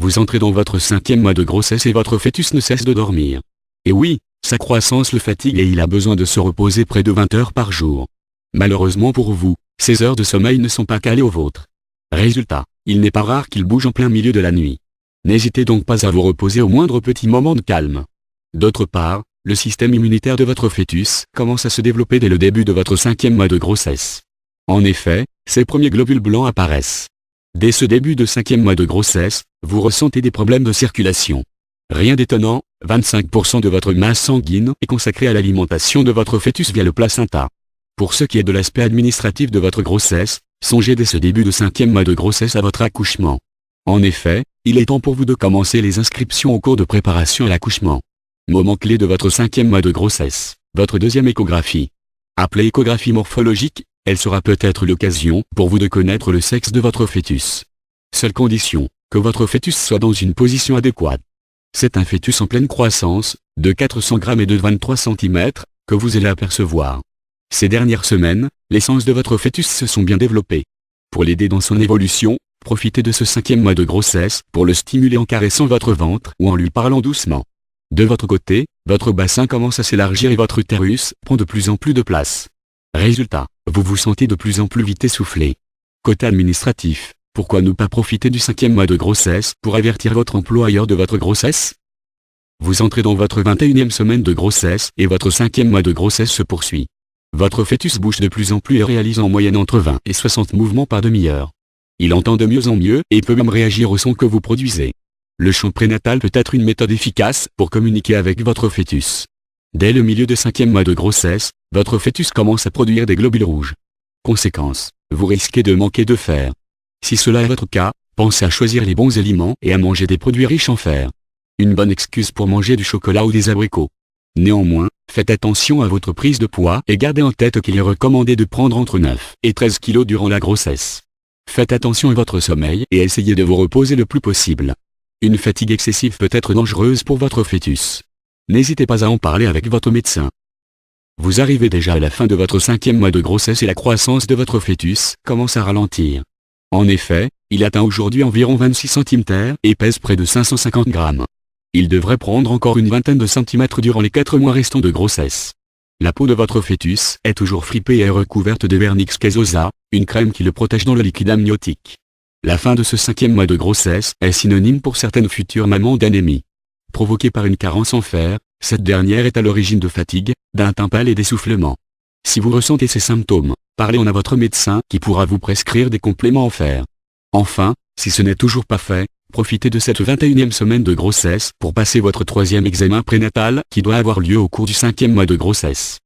Vous entrez dans votre 5e mois de grossesse et votre fœtus ne cesse de dormir. Et oui, sa croissance le fatigue et il a besoin de se reposer près de 20 heures par jour. Malheureusement pour vous, ces heures de sommeil ne sont pas calées aux vôtres. Résultat, il n'est pas rare qu'il bouge en plein milieu de la nuit. N'hésitez donc pas à vous reposer au moindre petit moment de calme. D'autre part, le système immunitaire de votre fœtus commence à se développer dès le début de votre 5e mois de grossesse. En effet, ces premiers globules blancs apparaissent. Dès ce début de 5e mois de grossesse, vous ressentez des problèmes de circulation. Rien d'étonnant, 25% de votre masse sanguine est consacrée à l'alimentation de votre fœtus via le placenta. Pour ce qui est de l'aspect administratif de votre grossesse, songez dès ce début de 5e mois de grossesse à votre accouchement. En effet, il est temps pour vous de commencer les inscriptions au cours de préparation à l'accouchement. Moment clé de votre 5e mois de grossesse, votre deuxième échographie. Appelée échographie morphologique, elle sera peut-être l'occasion pour vous de connaître le sexe de votre fœtus. Seule condition, que votre fœtus soit dans une position adéquate. C'est un fœtus en pleine croissance, de 400 grammes et de 23 cm, que vous allez apercevoir. Ces dernières semaines, les sens de votre fœtus se sont bien développés. Pour l'aider dans son évolution, profitez de ce 5e mois de grossesse pour le stimuler en caressant votre ventre ou en lui parlant doucement. De votre côté, votre bassin commence à s'élargir et votre utérus prend de plus en plus de place. Résultat, vous vous sentez de plus en plus vite essoufflé. Côté administratif, pourquoi ne pas profiter du 5e mois de grossesse pour avertir votre employeur de votre grossesse? Vous entrez dans votre 21e semaine de grossesse et votre 5e mois de grossesse se poursuit. Votre fœtus bouge de plus en plus et réalise en moyenne entre 20 et 60 mouvements par demi-heure. Il entend de mieux en mieux et peut même réagir au son que vous produisez. Le chant prénatal peut être une méthode efficace pour communiquer avec votre fœtus. Dès le milieu de 5e mois de grossesse, votre fœtus commence à produire des globules rouges. Conséquence, vous risquez de manquer de fer. Si cela est votre cas, pensez à choisir les bons aliments et à manger des produits riches en fer. Une bonne excuse pour manger du chocolat ou des abricots. Néanmoins, faites attention à votre prise de poids et gardez en tête qu'il est recommandé de prendre entre 9 et 13 kg durant la grossesse. Faites attention à votre sommeil et essayez de vous reposer le plus possible. Une fatigue excessive peut être dangereuse pour votre fœtus. N'hésitez pas à en parler avec votre médecin. Vous arrivez déjà à la fin de votre 5e mois de grossesse et la croissance de votre fœtus commence à ralentir. En effet, il atteint aujourd'hui environ 26 cm et pèse près de 550 grammes. Il devrait prendre encore une vingtaine de centimètres durant les 4 mois restants de grossesse. La peau de votre fœtus est toujours fripée et est recouverte de vernix caseosa, une crème qui le protège dans le liquide amniotique. La fin de ce 5e mois de grossesse est synonyme pour certaines futures mamans d'anémie. Provoquée par une carence en fer, cette dernière est à l'origine de fatigue, d'un teint pâle et d'essoufflement. Si vous ressentez ces symptômes, parlez-en à votre médecin qui pourra vous prescrire des compléments en fer. Enfin, si ce n'est toujours pas fait, profitez de cette 21e semaine de grossesse pour passer votre 3e examen prénatal qui doit avoir lieu au cours du 5e mois de grossesse.